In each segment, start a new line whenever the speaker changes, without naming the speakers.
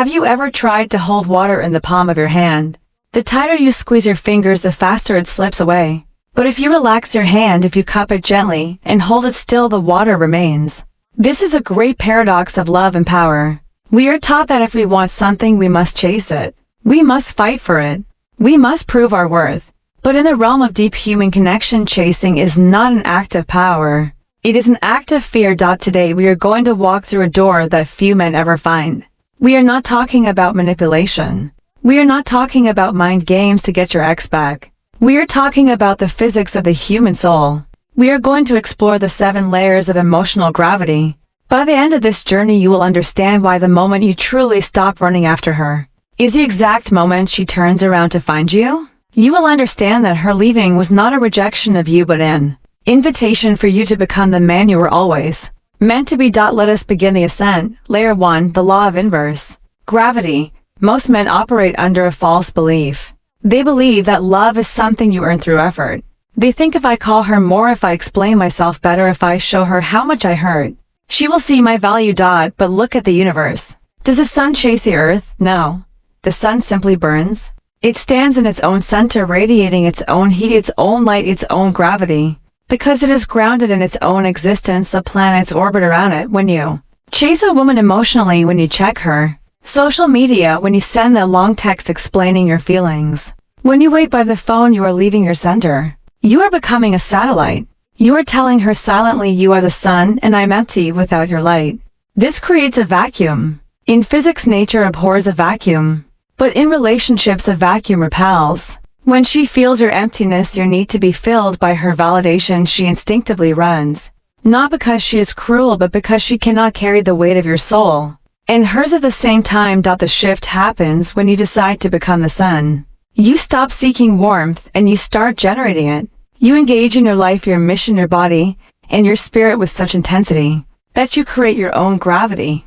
Have you ever tried to hold water in the palm of your hand? The tighter you squeeze your fingers, the faster it slips away. But if you relax your hand, if you cup it gently and hold it still, the water remains. This is a great paradox of love and power. We are taught that if we want something, we must chase it. We must fight for it. We must prove our worth. But in the realm of deep human connection, chasing is not an act of power. It is an act of fear. Today we are going to walk through a door that few men ever find. We are not talking about manipulation. We are not talking about mind games to get your ex back. We are talking about the physics of the human soul. We are going to explore the 7 layers of emotional gravity. By the end of this journey, you will understand why the moment you truly stop running after her is the exact moment she turns around to find you. You will understand that her leaving was not a rejection of you but an invitation for you to become the man you were always meant to be. Let us begin the ascent. Layer 1, the law of inverse gravity. Most men operate under a false belief. They believe that love is something you earn through effort. They think if I call her more, if I explain myself better, if I show her how much I hurt, she will see my value. But look at the universe. Does the sun chase the earth? No. The sun simply burns. It stands in its own center, radiating its own heat, its own light, its own gravity. Because it is grounded in its own existence, the planets orbit around it. When you chase a woman emotionally, when you check her social media, when you send that long text explaining your feelings, when you wait by the phone, you are leaving your center. You are becoming a satellite. You are telling her silently, you are the sun and I'm empty without your light. This creates a vacuum. In physics, nature abhors a vacuum. But in relationships, a vacuum repels. When she feels your emptiness, your need to be filled by her validation, she instinctively runs. Not because she is cruel, but because she cannot carry the weight of your soul and hers at the same time. The shift happens when you decide to become the sun. You stop seeking warmth and you start generating it. You engage in your life, your mission, your body, and your spirit with such intensity that you create your own gravity.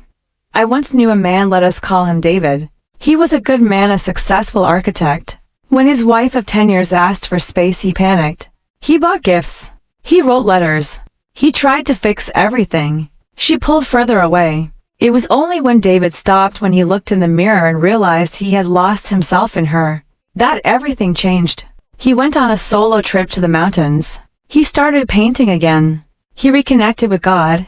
I once knew a man, let us call him David. He was a good man, a successful architect. When his wife of 10 years asked for space, he panicked. He bought gifts. He wrote letters. He tried to fix everything. She pulled further away. It was only when David stopped, when he looked in the mirror and realized he had lost himself in her, that everything changed. He went on a solo trip to the mountains. He started painting again. He reconnected with God.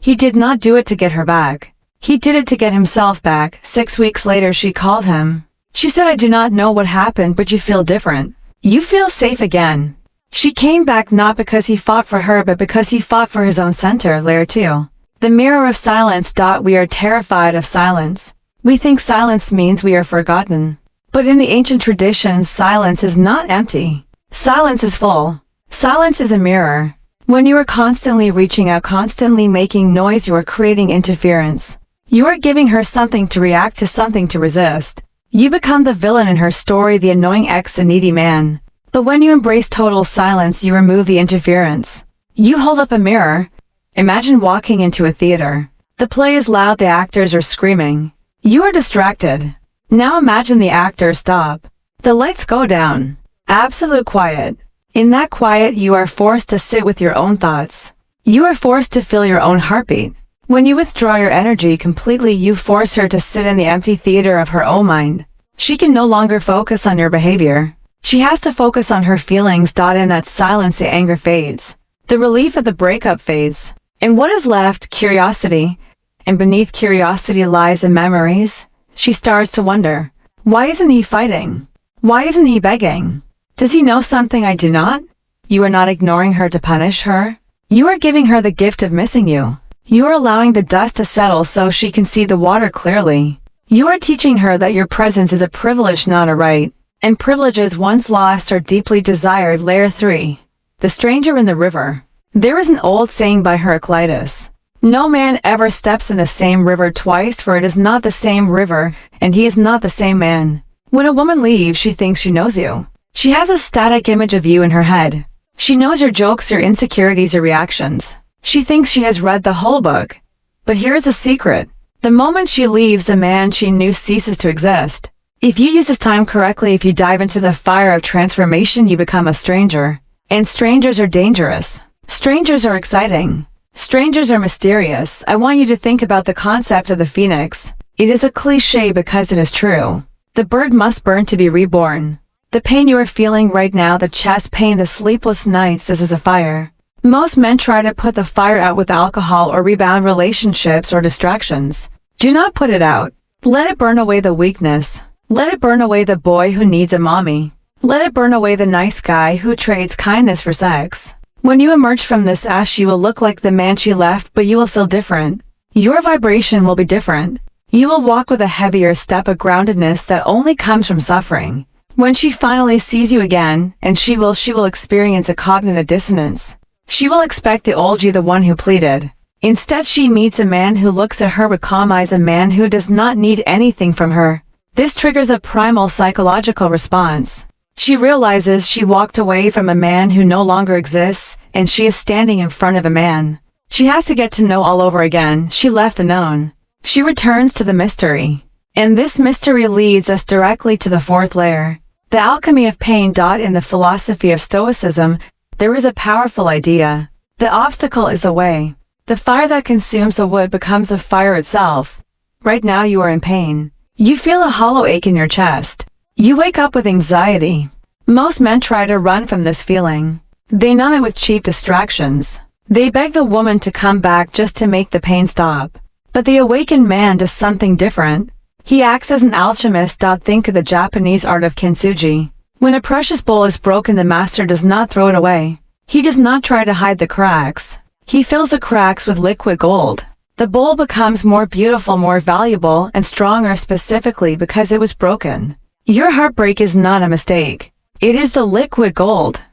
He did not do it to get her back. He did it to get himself back. 6 weeks later, she called him. She said, I do not know what happened, but you feel different. You feel safe again. She came back not because he fought for her, but because he fought for his own center. Layer 2. The mirror of silence. We are terrified of silence. We think silence means we are forgotten. But in the ancient traditions, silence is not empty. Silence is full. Silence is a mirror. When you are constantly reaching out, constantly making noise, you are creating interference. You are giving her something to react to, something to resist. You become the villain in her story, the annoying ex, the needy man. But when you embrace total silence, you remove the interference. You hold up a mirror. Imagine walking into a theater. The play is loud, the actors are screaming. You are distracted. Now imagine the actors stop. The lights go down. Absolute quiet. In that quiet, you are forced to sit with your own thoughts. You are forced to feel your own heartbeat. When you withdraw your energy completely, you force her to sit in the empty theater of her own mind. She can no longer focus on your behavior. She has to focus on her feelings. In that silence, the anger fades. The relief of the breakup fades. And what is left? Curiosity. And beneath curiosity lies the memories. She starts to wonder, why isn't he fighting? Why isn't he begging? Does he know something I do not? You are not ignoring her to punish her. You are giving her the gift of missing you. You are allowing the dust to settle so she can see the water clearly. You are teaching her that your presence is a privilege, not a right. And privileges once lost are deeply desired. Layer 3. The stranger in the river. There is an old saying by Heraclitus. No man ever steps in the same river twice, for it is not the same river, and he is not the same man. When a woman leaves, she thinks she knows you. She has a static image of you in her head. She knows your jokes, your insecurities, your reactions. She thinks she has read the whole book. But here is a secret. The moment she leaves, the man she knew ceases to exist. If you use this time correctly, if you dive into the fire of transformation, you become a stranger. And strangers are dangerous. Strangers are exciting. Strangers are mysterious. I want you to think about the concept of the phoenix. It is a cliche because it is true. The bird must burn to be reborn. The pain you are feeling right now, the chest pain, the sleepless nights, this is a fire. Most men try to put the fire out with alcohol or rebound relationships or distractions. Do not put it out. Let it burn away the weakness. Let it burn away the boy who needs a mommy. Let it burn away the nice guy who trades kindness for sex. When you emerge from this ash, you will look like the man she left, but you will feel different. Your vibration will be different. You will walk with a heavier step, a groundedness that only comes from suffering. When she finally sees you again, and she will experience a cognitive dissonance. She will expect the old you, the one who pleaded. Instead, she meets a man who looks at her with calm eyes, a man who does not need anything from her. This triggers a primal psychological response. She realizes she walked away from a man who no longer exists, and she is standing in front of a man she has to get to know all over again. She left the known. She returns to the mystery. And this mystery leads us directly to the fourth layer. The alchemy of pain. In the philosophy of Stoicism, there is a powerful idea. The obstacle is the way. The fire that consumes the wood becomes a fire itself. Right now you are in pain. You feel a hollow ache in your chest. You wake up with anxiety. Most men try to run from this feeling. They numb it with cheap distractions. They beg the woman to come back just to make the pain stop. But the awakened man does something different. He acts as an alchemist. Think of the Japanese art of kintsugi. When a precious bowl is broken, the master does not throw it away. He does not try to hide the cracks. He fills the cracks with liquid gold. The bowl becomes more beautiful, more valuable, and stronger specifically because it was broken. Your heartbreak is not a mistake. It is the liquid gold.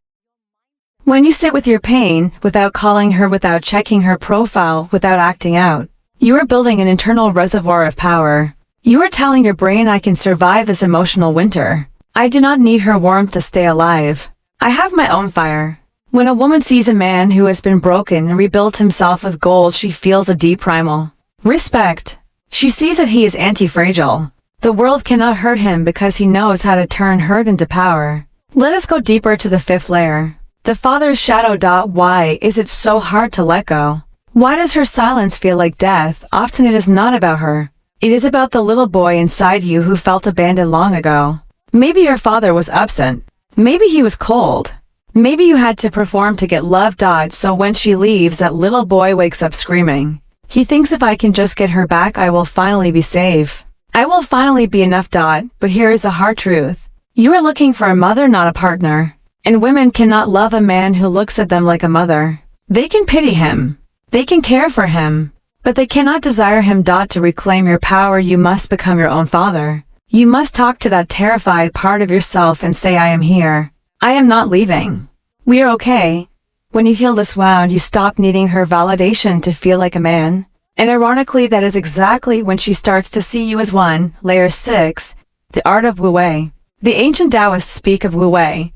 When you sit with your pain, without calling her, without checking her profile, without acting out, you are building an internal reservoir of power. You are telling your brain, I can survive this emotional winter. I do not need her warmth to stay alive. I have my own fire. When a woman sees a man who has been broken and rebuilt himself with gold, she feels a deep primal respect. She sees that he is anti-fragile. The world cannot hurt him because he knows how to turn hurt into power. Let us go deeper to the fifth layer. The father's shadow. Why is it so hard to let go? Why does her silence feel like death? Often it is not about her. It is about the little boy inside you who felt abandoned long ago. Maybe your father was absent. Maybe he was cold. Maybe you had to perform to get love. So when she leaves, that little boy wakes up screaming. He thinks, if I can just get her back, I will finally be safe. I will finally be enough. But here is the hard truth. You are looking for a mother, not a partner. And women cannot love a man who looks at them like a mother. They can pity him. They can care for him. But they cannot desire him. To reclaim your power, you must become your own father. You must talk to that terrified part of yourself and say, I am here. I am not leaving. We are okay. When you heal this wound, you stop needing her validation to feel like a man. And ironically, that is exactly when she starts to see you as one. Layer 6. The art of Wu Wei. The ancient Taoists speak of Wu Wei.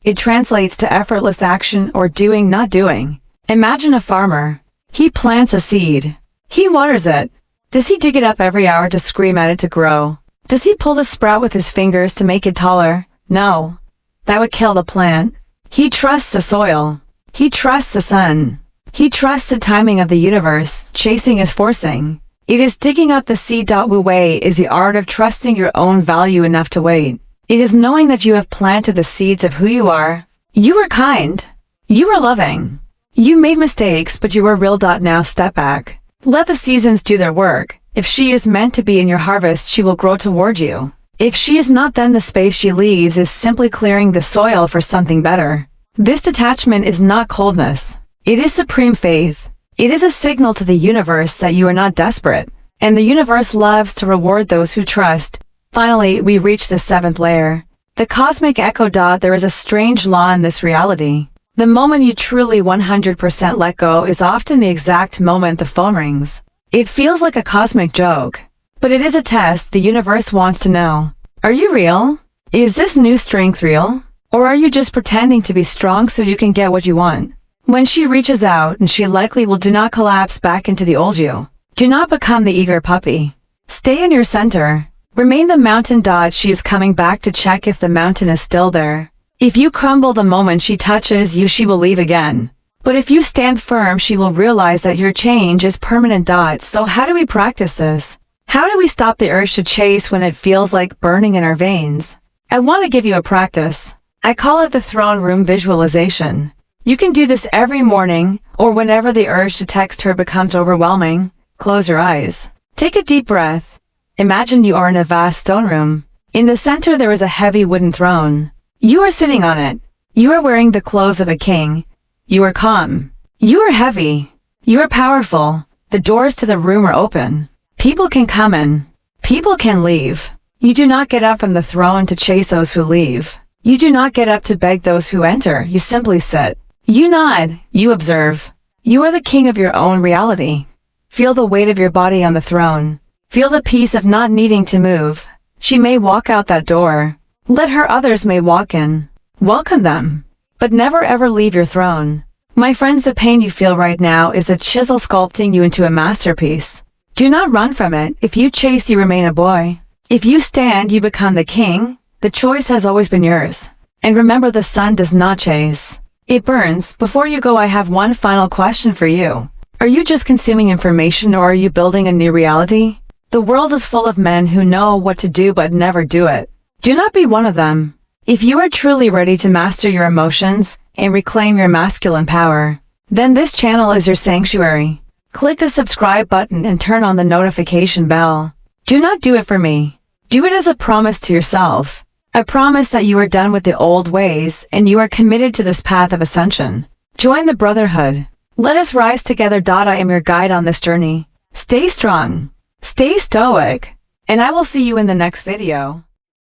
It translates to effortless action or doing, not doing. Imagine a farmer. He plants a seed. He waters it. Does he dig it up every hour to scream at it to grow? Does he pull the sprout with his fingers to make it taller? No. That would kill the plant. He trusts the soil. He trusts the sun. He trusts the timing of the universe. Chasing is forcing. It is digging up the seed. Wu Wei is the art of trusting your own value enough to wait. It is knowing that you have planted the seeds of who you are. You were kind. You were loving. You made mistakes, but you were real. Now step back. Let the seasons do their work. If she is meant to be in your harvest, she will grow toward you. If she is not, then the space she leaves is simply clearing the soil for something better. This detachment is not coldness. It is supreme faith. It is a signal to the universe that you are not desperate. And the universe loves to reward those who trust. Finally, we reach the seventh layer. The cosmic echo. There is a strange law in this reality. The moment you truly 100% let go is often the exact moment the phone rings. It feels like a cosmic joke. But it is a test. The universe wants to know. Are you real? Is this new strength real? Or are you just pretending to be strong so you can get what you want? When she reaches out, and she likely will, do not collapse back into the old you. Do not become the eager puppy. Stay in your center. Remain the mountain. She is coming back to check if the mountain is still there. If you crumble the moment she touches you, she will leave again. But if you stand firm, she will realize that your change is permanent. So how do we practice this? How do we stop the urge to chase when it feels like burning in our veins? I want to give you a practice. I call it the throne room visualization. You can do this every morning, or whenever the urge to text her becomes overwhelming. Close your eyes. Take a deep breath. Imagine you are in a vast stone room. In the center there is a heavy wooden throne. You are sitting on it. You are wearing the clothes of a king. You are calm. You are heavy. You are powerful. The doors to the room are open. People can come in. People can leave. You do not get up from the throne to chase those who leave. You do not get up to beg those who enter. You simply sit. You nod. You observe. You are the king of your own reality. Feel the weight of your body on the throne. Feel the peace of not needing to move. She may walk out that door. Let her, others may walk in. Welcome them. But never ever leave your throne. My friends, the pain you feel right now is a chisel sculpting you into a masterpiece. Do not run from it. If you chase, you remain a boy. If you stand, you become the king. The choice has always been yours. And remember, the sun does not chase. It burns. Before you go, I have one final question for you. Are you just consuming information, or are you building a new reality? The world is full of men who know what to do but never do it. Do not be one of them. If you are truly ready to master your emotions and reclaim your masculine power, then this channel is your sanctuary. Click the subscribe button and turn on the notification bell. Do not do it for me. Do it as a promise to yourself. A promise that you are done with the old ways and you are committed to this path of ascension. Join the brotherhood. Let us rise together. I am your guide on this journey. Stay strong. Stay stoic. And I will see you in the next video.